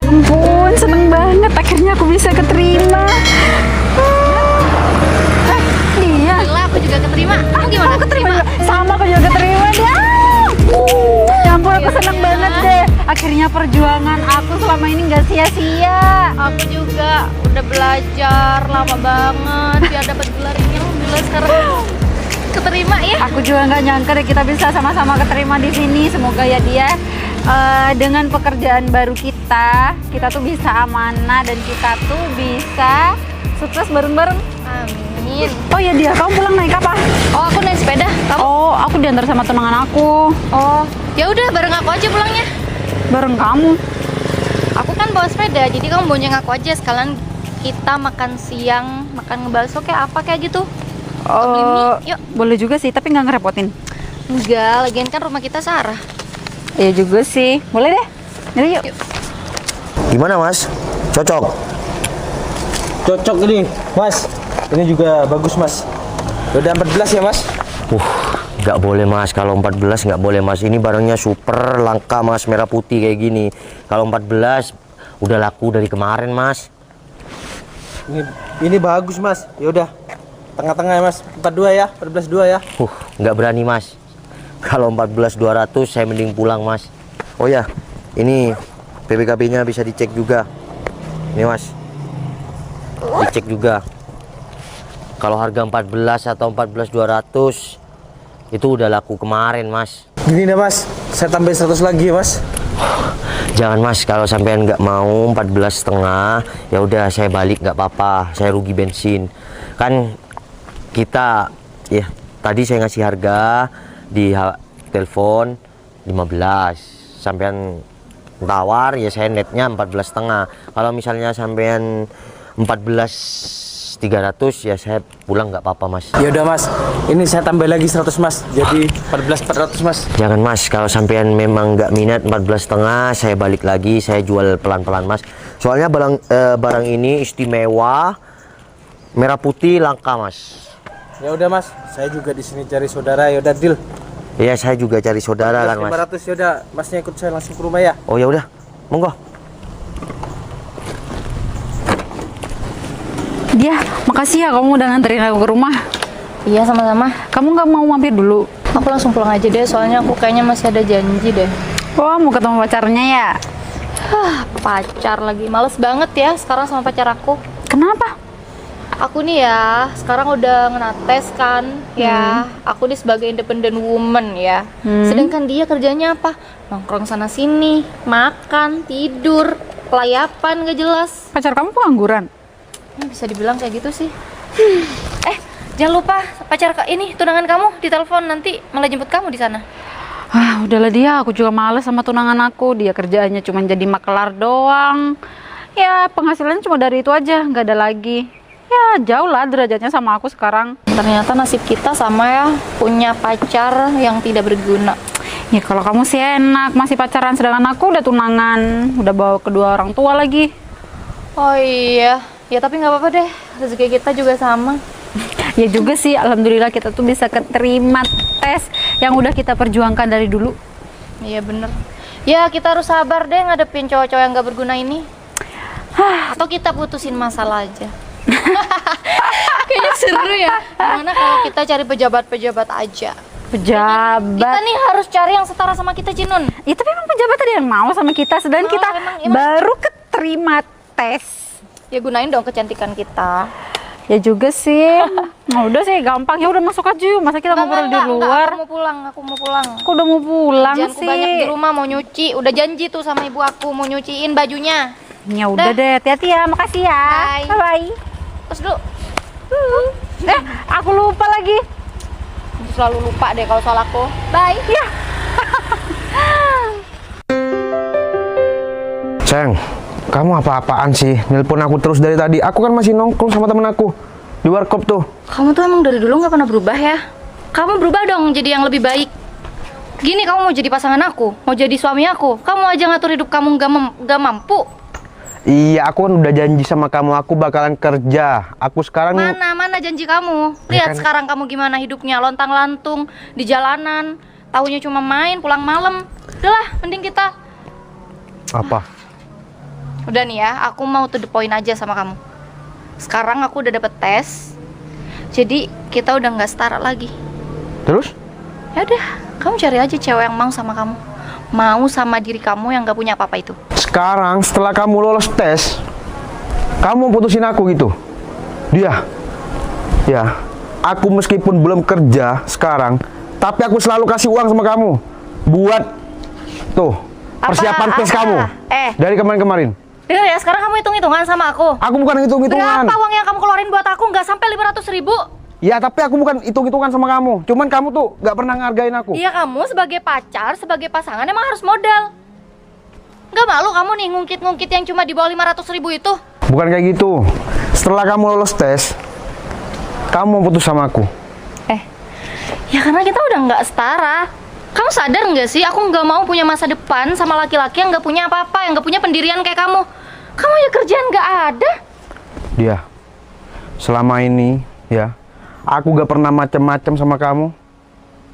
Ampun, seneng banget. Akhirnya aku bisa keterima. Iya. Gila, aku juga keterima. Kamu gimana? Aku keterima juga. Sama, aku juga keterima dia. Ya ampun, aku seneng banget deh. Akhirnya perjuangan aku selama ini nggak sia-sia. Aku juga udah belajar lama banget biar dapat gelar ini. Alhamdulillah sekarang keterima ya. Aku juga nggak nyangka deh kita bisa sama-sama keterima di sini. Semoga ya dia dengan pekerjaan baru kita tuh bisa amanah dan kita tuh bisa sukses bareng-bareng. Amin. Oh ya dia, kamu pulang naik apa? Oh, aku naik sepeda. Kamu? Oh, aku diantar sama tunangan aku. Oh, ya udah bareng aku aja pulangnya. Bareng kamu. Aku kan bawa sepeda, jadi kamu bonceng aku aja sekalian kita makan siang, makan ngebakso kayak apa kayak gitu. Beli mie, yuk. Boleh juga sih, tapi nggak ngerepotin. Enggak, lagian kan rumah kita Sarah. Iya juga sih, boleh deh. Jadi yuk. Gimana mas? Cocok? Cocok ini, Mas. Ini juga bagus, Mas. Udah 14 ya, Mas? Nggak boleh mas, kalau 14 nggak boleh mas. Ini barangnya super langka mas, merah putih kayak gini. Kalau 14 udah laku dari kemarin mas. Ini bagus, Mas. Ya udah. Tengah-tengah ya, Mas. 42 ya, 14 2 ya. Nggak berani mas. Kalau 14.200 saya mending pulang mas. Oh ya, ini PPKB-nya bisa dicek juga. Ini mas, dicek juga. Kalau harga 14 atau 14.200 itu udah laku kemarin mas. Gini deh, Mas. Saya tambahin 100 lagi ya, Mas. Jangan mas, kalau sampean nggak mau 14,5 ya udah saya balik nggak apa-apa, saya rugi bensin. Kan kita ya tadi saya ngasih harga di telepon 15, sampean tawar ya saya netnya 14,5. Kalau misalnya sampean 14.300 ya saya pulang nggak apa-apa mas. Ya udah, Mas. Ini saya tambah lagi 100, Mas. Jadi 14.400, Mas. Jangan mas, kalau sampean memang nggak minat 14,5 saya balik lagi, saya jual pelan-pelan mas. Soalnya barang ini istimewa, merah putih langka mas. Ya udah, Mas. Saya juga di sini cari saudara. Ya udah, deal. Iya saya juga cari saudara kan mas. 500 ya udah. Masnya ikut saya langsung ke rumah ya. Oh ya udah, monggo. Dia, makasih ya kamu udah nganterin aku ke rumah. Iya, sama-sama. Kamu nggak mau mampir dulu? Aku langsung pulang aja deh, soalnya aku kayaknya masih ada janji deh. Wah, mau ketemu pacarnya ya? Pacar lagi, males banget ya sekarang sama pacar aku. Kenapa? Aku nih ya, sekarang udah ngenates kan, ya. Aku nih sebagai independent woman ya. Sedangkan dia kerjanya apa? Nongkrong sana sini, makan, tidur, kelayapan gak jelas. Pacar kamu pengangguran? Bisa dibilang kayak gitu sih. Jangan lupa ini tunangan kamu ditelepon, nanti malah jemput kamu di sana. Udahlah dia, aku juga males sama tunangan aku. Dia kerjaannya cuma jadi makelar doang. Ya, penghasilannya cuma dari itu aja, nggak ada lagi. Ya, jauh lah derajatnya sama aku sekarang. Ternyata nasib kita sama ya, punya pacar yang tidak berguna. Ya, kalau kamu sih enak, masih pacaran, sedangkan aku udah tunangan, udah bawa kedua orang tua lagi. Oh iya, ya tapi nggak apa-apa deh, rezeki kita juga sama. Ya juga sih, alhamdulillah kita tuh bisa keterima tes yang udah kita perjuangkan dari dulu. Iya bener. Ya kita harus sabar deh ngadepin cowok-cowok yang gak berguna ini. Atau kita putusin masalah aja. Kayaknya seru ya. Gimana kalau kita cari pejabat-pejabat aja? Pejabat? Kita nih harus cari yang setara sama kita, Cinun. Ya tapi emang pejabat ada yang mau sama kita, sedangkan kita emang. baru keterima tes. Ya gunain dong kecantikan kita. Ya juga sih. Nah, udah sih gampang, ya udah masuk aja yuk. Masa kita ngobrol di luar? Aku mau pulang. Aku udah mau pulang Jangan sih. banyak di rumah mau nyuci. Udah janji tuh sama ibu aku mau nyuciin bajunya. Ya udah deh, hati-hati ya. Makasih ya. Bye. Bye. Terus dulu. Aku lupa lagi. Selalu lupa deh kalau soal aku. Bye. Ya. Sayang, kamu apa-apaan sih? Nelpon aku terus dari tadi. Aku kan masih nongkrong sama temen aku di warkop tuh. Kamu tuh emang dari dulu nggak pernah berubah ya? Kamu berubah dong jadi yang lebih baik. Gini kamu mau jadi pasangan aku, mau jadi suami aku. Kamu aja ngatur hidup kamu nggak mampu. Iya, aku kan udah janji sama kamu, aku bakalan kerja. Aku sekarang Mana janji kamu? Ya Lihat kan. sekarang kamu gimana hidupnya, lontang-lantung di jalanan. Taunya cuma main, pulang malam. Udahlah, mending kita. apa? Udah nih ya, aku mau to the point aja sama kamu. Sekarang aku udah dapet tes, jadi kita udah nggak setara lagi. Terus? Ya udah, kamu cari aja cewek yang mau sama kamu, mau sama diri kamu yang nggak punya apa-apa itu. Sekarang setelah kamu lolos tes, kamu putusin aku gitu? Dia? Ya, aku meskipun belum kerja sekarang, tapi aku selalu kasih uang sama kamu buat tuh persiapan tes kamu dari kemarin-kemarin. Dengar ya, sekarang kamu hitung-hitungan sama aku. Aku bukan hitung-hitungan. Berapa uang yang kamu keluarin buat aku? Nggak sampai 500.000. Ya, tapi aku bukan hitung-hitungan sama kamu. Cuman kamu tuh nggak pernah ngargain aku. Iya, kamu sebagai pacar, sebagai pasangan emang harus modal. Nggak malu kamu nih ngungkit-ngungkit yang cuma di bawah 500.000 itu? Bukan kayak gitu. Setelah kamu lolos tes, kamu putus sama aku. Ya karena kita udah nggak setara. Kamu sadar nggak sih, aku nggak mau punya masa depan sama laki-laki yang nggak punya apa-apa, yang nggak punya pendirian kayak kamu. Kamu aja kerjaan nggak ada. Dia, selama ini ya, aku gak pernah macem-macem sama kamu.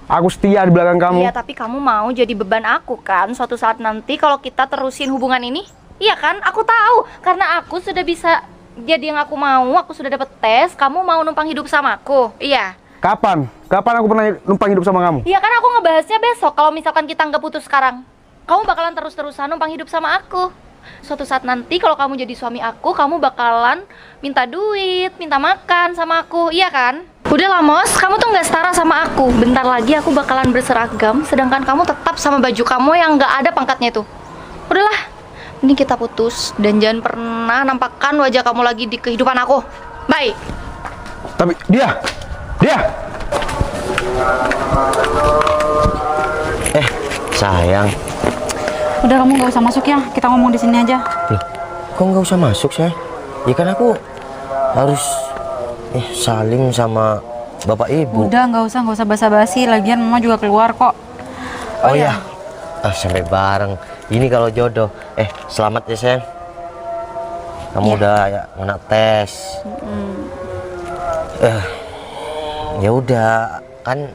Aku setia di belakang kamu. Iya, tapi kamu mau jadi beban aku kan suatu saat nanti kalau kita terusin hubungan ini? Iya kan? Aku tahu, karena aku sudah bisa jadi yang aku mau, aku sudah dapet tes, kamu mau numpang hidup sama aku. Iya. Kapan? Kapan aku pernah numpang hidup sama kamu? Iya kan, aku ngebahasnya besok kalau misalkan kita nggak putus sekarang. Kamu bakalan terus-terusan numpang hidup sama aku. Suatu saat nanti kalau kamu jadi suami aku, kamu bakalan minta duit, minta makan sama aku, iya kan? Udah lah Mos, kamu tuh nggak setara sama aku. Bentar lagi aku bakalan berseragam, sedangkan kamu tetap sama baju kamu yang nggak ada pangkatnya itu. Udahlah, ini kita putus dan jangan pernah nampakkan wajah kamu lagi di kehidupan aku. Bye. Tapi dia. Sayang. Udah, kamu nggak usah masuk ya. Kita ngomong di sini aja. Loh, kok nggak usah masuk sih? Ya kan aku harus salim sama bapak ibu. Udah, nggak usah basa-basi. Lagian mama juga keluar kok. Oh ya, sampai bareng. Ini kalau jodoh. Selamat ya sayang. Kamu udah kena tes. Ya udah, kan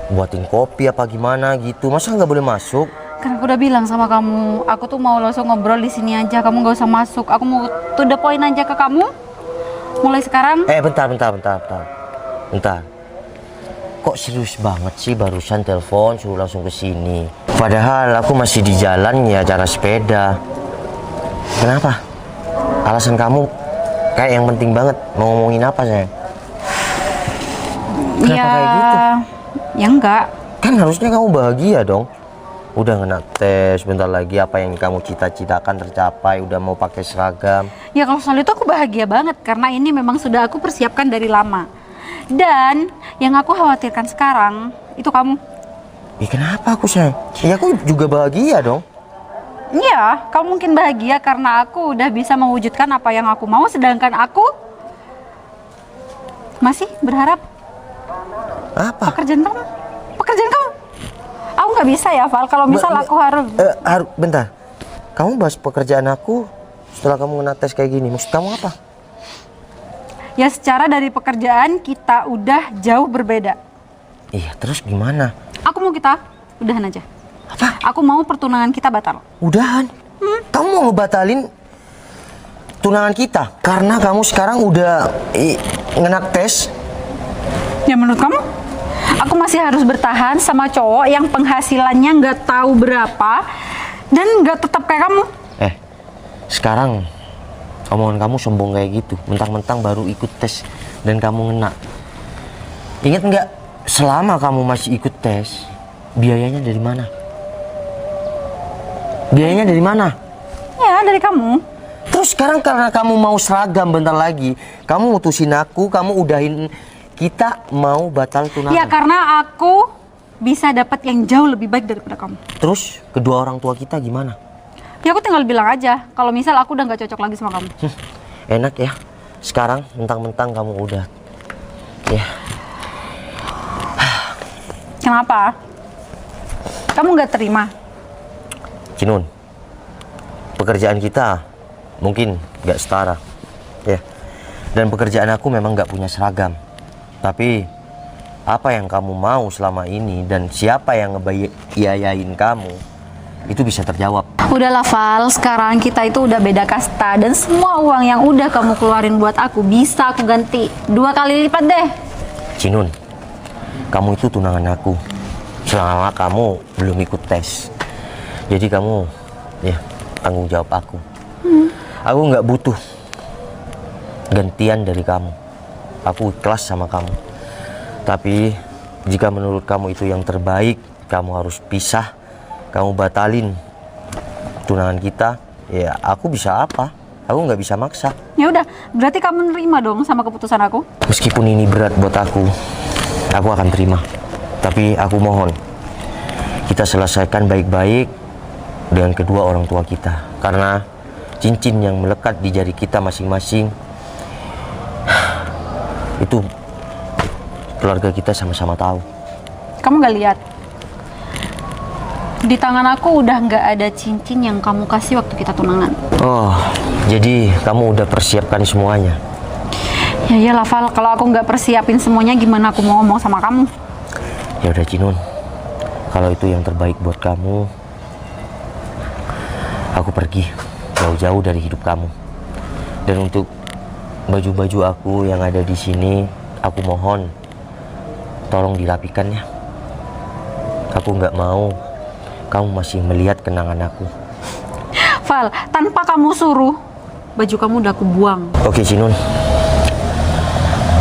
buatin kopi apa gimana gitu. Masa nggak boleh masuk? Kan aku udah bilang sama kamu, aku tuh mau langsung ngobrol di sini aja. Kamu nggak usah masuk. Aku mau to the point aja ke kamu. Mulai sekarang. Bentar. Kok serius banget sih barusan telepon suruh langsung ke sini? Padahal aku masih di jalan ya, cara sepeda. Kenapa? Alasan kamu kayak yang penting banget. Mau ngomongin apa sayang? Kenapa kayak gitu? Ya enggak. Kan harusnya kamu bahagia dong. Udah kena tes, bentar lagi apa yang kamu cita-citakan tercapai, udah mau pakai seragam. Ya kalau soal itu aku bahagia banget karena ini memang sudah aku persiapkan dari lama. Dan yang aku khawatirkan sekarang itu kamu. Kenapa aku sayang? Ya aku juga bahagia dong. Iya, kamu mungkin bahagia karena aku udah bisa mewujudkan apa yang aku mau, sedangkan aku masih berharap Apa? pekerjaan kamu. Aku nggak bisa ya, Val, kalau misal aku harus. Bentar. Kamu bahas pekerjaan aku setelah kamu kena tes kayak gini. Maksud kamu apa? Ya secara dari pekerjaan kita udah jauh berbeda. Iya, terus gimana? Aku mau kita udahan aja. Apa? Aku mau pertunangan kita batal. Udahan? Kamu mau ngebatalin tunangan kita? Karena kamu sekarang udah ngenak tes? Ya menurut kamu? Aku masih harus bertahan sama cowok yang penghasilannya nggak tahu berapa dan nggak tetap kayak kamu. Sekarang omongan kamu sombong kayak gitu. Mentang-mentang baru ikut tes dan kamu ngena. Ingat nggak? Selama kamu masih ikut tes, biayanya dari mana? Biayanya dari mana? Ya dari kamu. Terus sekarang karena kamu mau seragam bentar lagi, kamu mutusin aku, kamu udahin kita mau batal tunangan. Ya karena aku bisa dapat yang jauh lebih baik daripada kamu. Terus kedua orang tua kita gimana? Ya aku tinggal bilang aja kalau misal aku udah nggak cocok lagi sama kamu. Enak ya. Sekarang mentang-mentang kamu udah. Ya. Kenapa? Kamu nggak terima? Kinun, pekerjaan kita mungkin nggak setara, ya. Dan pekerjaan aku memang nggak punya seragam. Tapi apa yang kamu mau selama ini dan siapa yang ngebiayain kamu, itu bisa terjawab. Udahlah Val, sekarang kita itu udah beda kasta dan semua uang yang udah kamu keluarin buat aku bisa aku ganti 2 kali lipat deh. Cinun, kamu itu tunangan aku selama kamu belum ikut tes. Jadi kamu ya tanggung jawab aku. Aku nggak butuh gantian dari kamu. Aku ikhlas sama kamu. Tapi jika menurut kamu itu yang terbaik, kamu harus pisah, kamu batalin tunangan kita, ya aku bisa apa? Aku nggak bisa maksa. Ya udah, berarti kamu nerima dong sama keputusan aku? Meskipun ini berat buat aku akan terima. Tapi aku mohon, kita selesaikan baik-baik dengan kedua orang tua kita. Karena cincin yang melekat di jari kita masing-masing, itu keluarga kita sama-sama tahu. Kamu nggak lihat? Di tangan aku udah nggak ada cincin yang kamu kasih waktu kita tunangan. Oh, jadi kamu udah persiapkan semuanya? Ya iyalah Val, kalau aku nggak persiapin semuanya gimana aku mau ngomong sama kamu? Ya udah Cinun, kalau itu yang terbaik buat kamu, aku pergi jauh-jauh dari hidup kamu. Dan untuk baju-baju aku yang ada di sini, aku mohon tolong dirapikan ya. Aku nggak mau kamu masih melihat kenangan aku. Val, tanpa kamu suruh, baju kamu udah aku buang. Oke Cinun,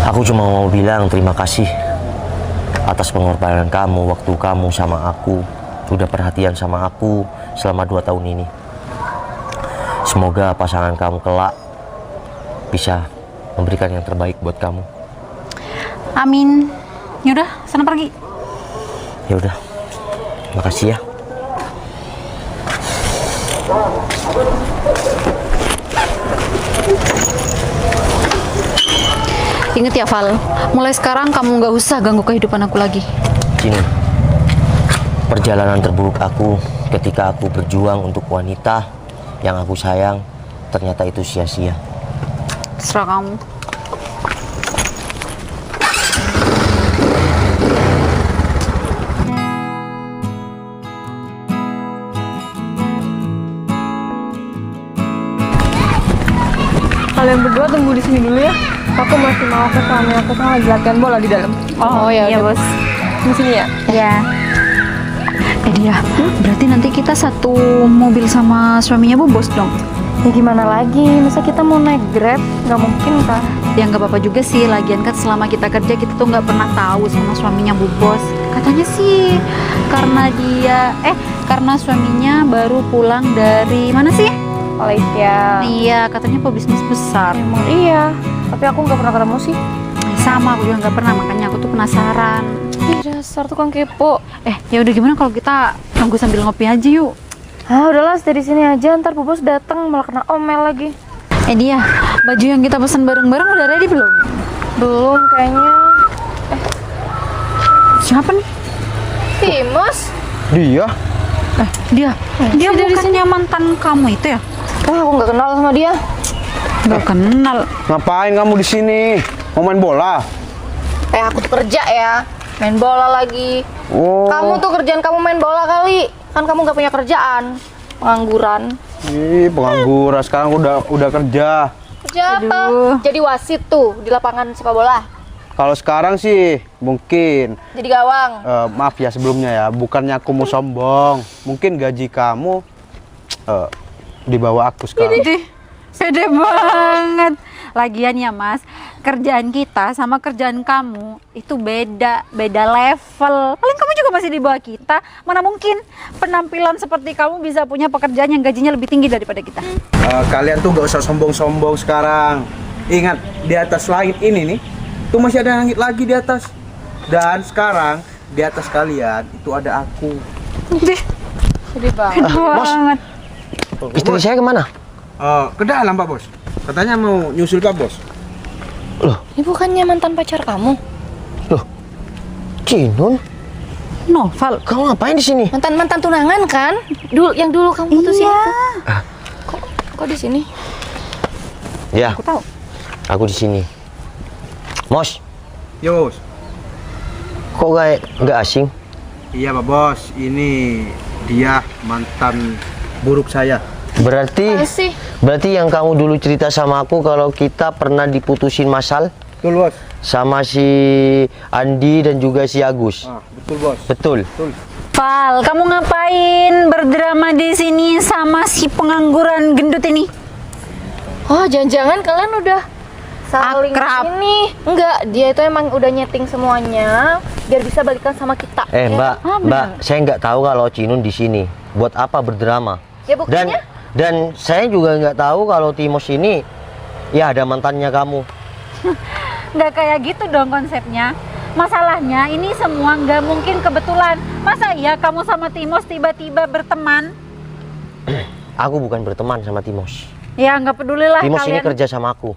aku cuma mau bilang terima kasih atas pengorbanan kamu, waktu kamu sama aku, udah perhatian sama aku selama 2 tahun ini. Semoga pasangan kamu kelak bisa memberikan yang terbaik buat kamu. Amin. Yaudah, sana pergi. Ya udah, makasih ya. Ingat ya Val, mulai sekarang kamu nggak usah ganggu kehidupan aku lagi. Cinun, perjalanan terburuk aku ketika aku berjuang untuk wanita yang aku sayang, ternyata itu sia-sia. Terserah kamu. Kalian berdua tunggu di sini dulu ya. Aku masih mau ke suami aku kan lagi latihan bola di dalam. Oh ya udah. bos. Di sini ya. Ya. Dia, berarti nanti kita satu mobil sama suaminya Bu Bos dong. Ya gimana lagi? Masa kita mau naik Grab? Nggak mungkin kan? Ya nggak apa-apa juga sih, lagian kan selama kita kerja kita tuh nggak pernah tahu sama suaminya Bu Bos. Katanya sih karena suaminya baru pulang dari mana sih? Malaysia. Iya, katanya pebisnis besar. Emang iya. Tapi aku nggak pernah ketemu sih. Sama, aku juga nggak pernah, makanya aku tuh penasaran. Ih, dasar tukang kepo. Ya udah gimana kalau kita nunggu sambil ngopi aja yuk? Ah, udahlah, stay di sini aja. Ntar Bu Bos datang malah kena omel lagi. Dia, baju yang kita pesan bareng-bareng udah ready belum? Belum kayaknya. Siapa nih? Timus. Dia? Dia bukannya mantan kamu itu ya? Wah, aku nggak kenal sama dia. Nggak kenal. Ngapain kamu di sini? Mau main bola? Aku tuh kerja ya. Main bola lagi. Oh. Kamu tuh kerjaan kamu main bola kali. Kan kamu nggak punya kerjaan. Pengangguran. Ih, pengangguran sekarang udah kerja. Kerja apa? Aduh. Jadi wasit tuh di lapangan sepak bola. Kalau sekarang sih mungkin Jadi gawang. maaf ya sebelumnya ya, bukannya aku mau sombong. Mungkin gaji kamu di bawah aku sekarang. Pede banget. Lagian ya Mas, kerjaan kita sama kerjaan kamu itu beda level. Paling kamu juga masih di bawah kita. Mana mungkin penampilan seperti kamu bisa punya pekerjaan yang gajinya lebih tinggi daripada kita. Kalian tuh gak usah sombong-sombong sekarang. Ingat, di atas langit ini nih, tuh masih ada langit lagi di atas. Dan sekarang di atas kalian itu ada aku. Sedih banget. Banget. Istri saya kemana? Ke dalam Pak Bos. Katanya mau nyusul Pak Bos. Ini bukannya mantan pacar kamu? Cinun, Noval. kamu ngapain di sini? Mantan tunangan kan? Yang dulu kamu putusin Iya. itu. Kok di sini? Ya, Aku tahu. aku di sini. Mos, Yos. kok nggak asing? Iya Pak Bos, ini dia mantan buruk saya. Berarti sih? berarti yang kamu dulu cerita sama aku kalau kita pernah diputusin Masal Betul bos. sama si Andi dan juga si Agus. Betul bos. Betul. Val, kamu ngapain berdrama di sini sama si pengangguran gendut ini? Oh, jangan-jangan kalian udah saling Akrab. ini? Enggak, dia itu emang udah nyeting semuanya biar bisa balikan sama kita. Ya Mbak, kan? Mbak, saya nggak tahu kalau Cinun di sini. Buat apa berdrama? Ya buktinya. Dan saya juga nggak tahu kalau Timos ini ya ada mantannya kamu. Nggak kayak gitu dong konsepnya. Masalahnya ini semua nggak mungkin kebetulan. Masa iya kamu sama Timos tiba-tiba berteman? Aku bukan berteman sama Timos. Ya nggak pedulilah Timos ini kalian kerja sama aku.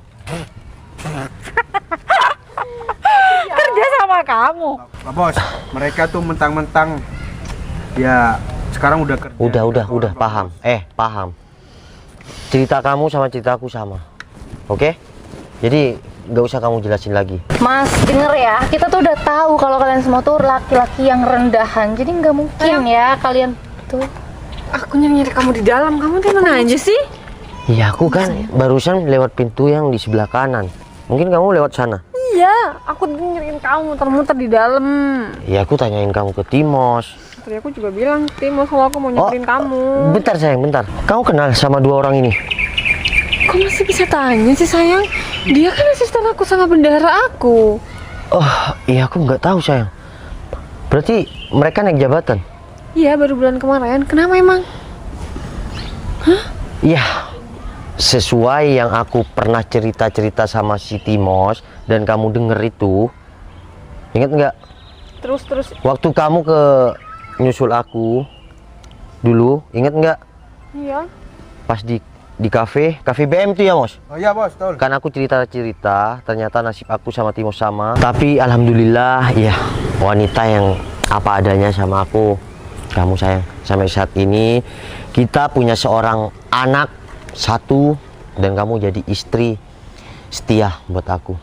kerja sama kamu. Pak bos, mereka tuh mentang-mentang ya sekarang udah kerja. Udah, paham. Paham. Cerita kamu sama ceritaku sama. Oke? Jadi nggak usah kamu jelasin lagi. Mas, denger ya, kita tuh udah tahu kalau kalian semua tuh laki-laki yang rendahan. Jadi nggak mungkin ya kalian tuh. Aku nyari kamu di dalam, kamu di mana aja sih? Iya, aku kan barusan lewat pintu yang di sebelah kanan. Mungkin kamu lewat sana. Iya, aku nyariin kamu muter-muter di dalam. Iya, aku tanyain kamu ke Timos. Tadi aku juga bilang, Timo, kalau aku mau nyariin kamu. Bentar sayang, bentar. Kamu kenal sama dua orang ini? Kok masih bisa tanya sih sayang? Dia kan asisten aku sama bendahara aku. Oh, iya aku nggak tahu sayang. Berarti mereka naik jabatan? Iya, baru bulan kemarin. Kenapa emang? Iya, sesuai yang aku pernah cerita-cerita sama si Timos dan kamu denger itu. Ingat nggak? Terus. Waktu kamu ke nyusul aku dulu, ingat nggak? Iya. Pas di kafe BM tuh ya, Mos? Oh iya bos, betul. Kan aku cerita-cerita, ternyata nasib aku sama Timos sama. Tapi alhamdulillah, ya wanita yang apa adanya sama aku. Kamu sayang, sampai saat ini kita punya seorang anak satu dan kamu jadi istri setia buat aku.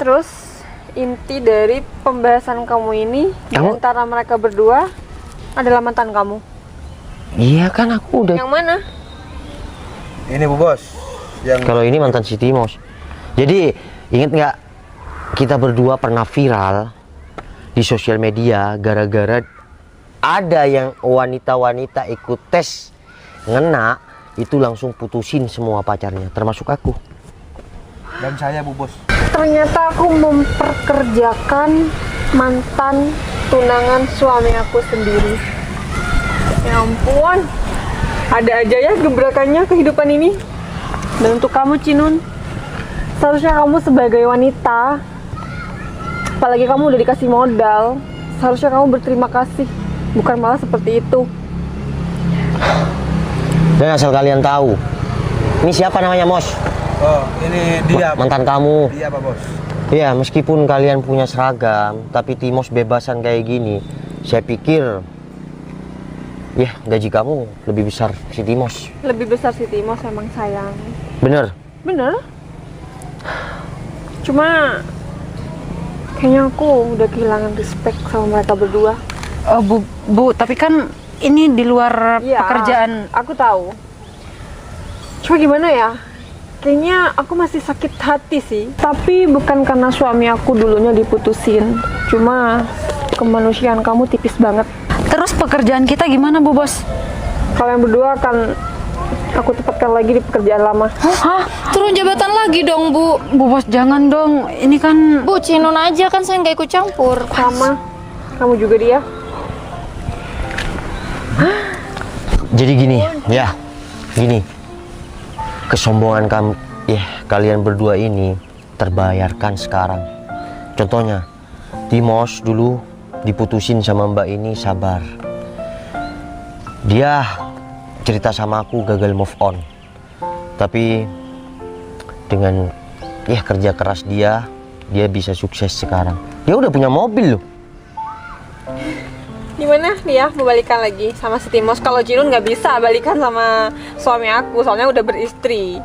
Terus inti dari pembahasan kamu ini di Kamu- antara mereka berdua adalah mantan kamu. Iya kan aku udah. Yang mana? Ini bu bos, yang Kalau ini mantan si Timos. Jadi inget nggak kita berdua pernah viral di sosial media gara-gara ada yang wanita-wanita ikut tes ngena itu langsung putusin semua pacarnya termasuk aku. dan saya bu bos. Ternyata aku memperkerjakan mantan tunangan suami aku sendiri. Ya ampun, ada aja ya gebrakannya kehidupan ini. Dan untuk kamu Cinun, seharusnya kamu sebagai wanita, apalagi kamu udah dikasih modal, seharusnya kamu berterima kasih, bukan malah seperti itu. Dan asal kalian tahu, ini siapa namanya Mos? Oh ini dia. Mantan kamu. Iya pak bos. Iya, meskipun kalian punya seragam, tapi Timos bebasan kayak gini, saya pikir ya gaji kamu lebih besar si Timos. Lebih besar si Timos emang sayang. Bener? Bener. Cuma kayaknya aku udah kehilangan respect sama mereka berdua. Oh, Bu, tapi kan ini di luar Iya, pekerjaan. aku tahu. Cuma gimana ya? Kayaknya aku masih sakit hati sih. Tapi bukan karena suami aku dulunya diputusin. Cuma kemanusiaan kamu tipis banget. Terus pekerjaan kita gimana, Bu Bos? Kalian berdua akan aku tempatkan lagi di pekerjaan lama. Hah? Turun jabatan lagi dong, Bu. Bu Bos, jangan dong. Ini kan Bu, Cinun aja kan saya nggak ikut campur. Sama. Kamu juga dia. Jadi gini, ya, gini. Kesombongan kamu, ya kalian berdua ini terbayarkan sekarang. Contohnya, Timos dulu diputusin sama Mbak ini sabar. Dia cerita sama aku gagal move on. Tapi dengan ya kerja keras dia bisa sukses sekarang. Dia udah punya mobil loh. Gimana dia mau balikan lagi sama si Timos? Kalau Cinun nggak bisa balikan sama suami aku, soalnya udah beristri.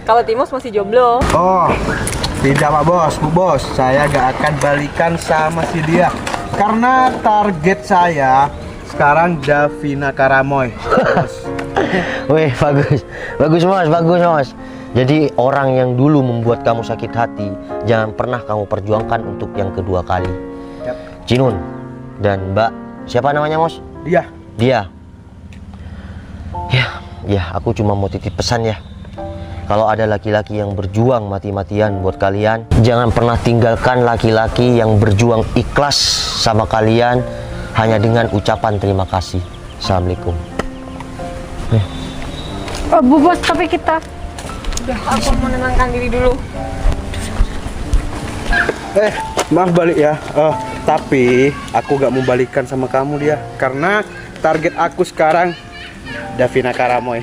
Kalau Timos masih jomblo. Oh tidak pak bos, bu bos, saya gak akan balikan sama si dia karena target saya sekarang Davina Karamoy. Bos. Weh, bagus. Bagus, Mas. Bagus, Mas. Jadi orang yang dulu membuat kamu sakit hati, jangan pernah kamu perjuangkan untuk yang kedua kali. Yap. Cinun dan Mbak, siapa namanya, Mas? Dia. Dia. Ya, aku cuma mau titip pesan ya. Kalau ada laki-laki yang berjuang mati-matian buat kalian, jangan pernah tinggalkan laki-laki yang berjuang ikhlas sama kalian hanya dengan ucapan terima kasih. Assalamualaikum. Bu Bos, tapi kita Udah, aku mau menenangkan diri dulu. Maaf balik ya. Tapi aku gak mau balikan sama kamu dia, karena target aku sekarang Davina Karamoy.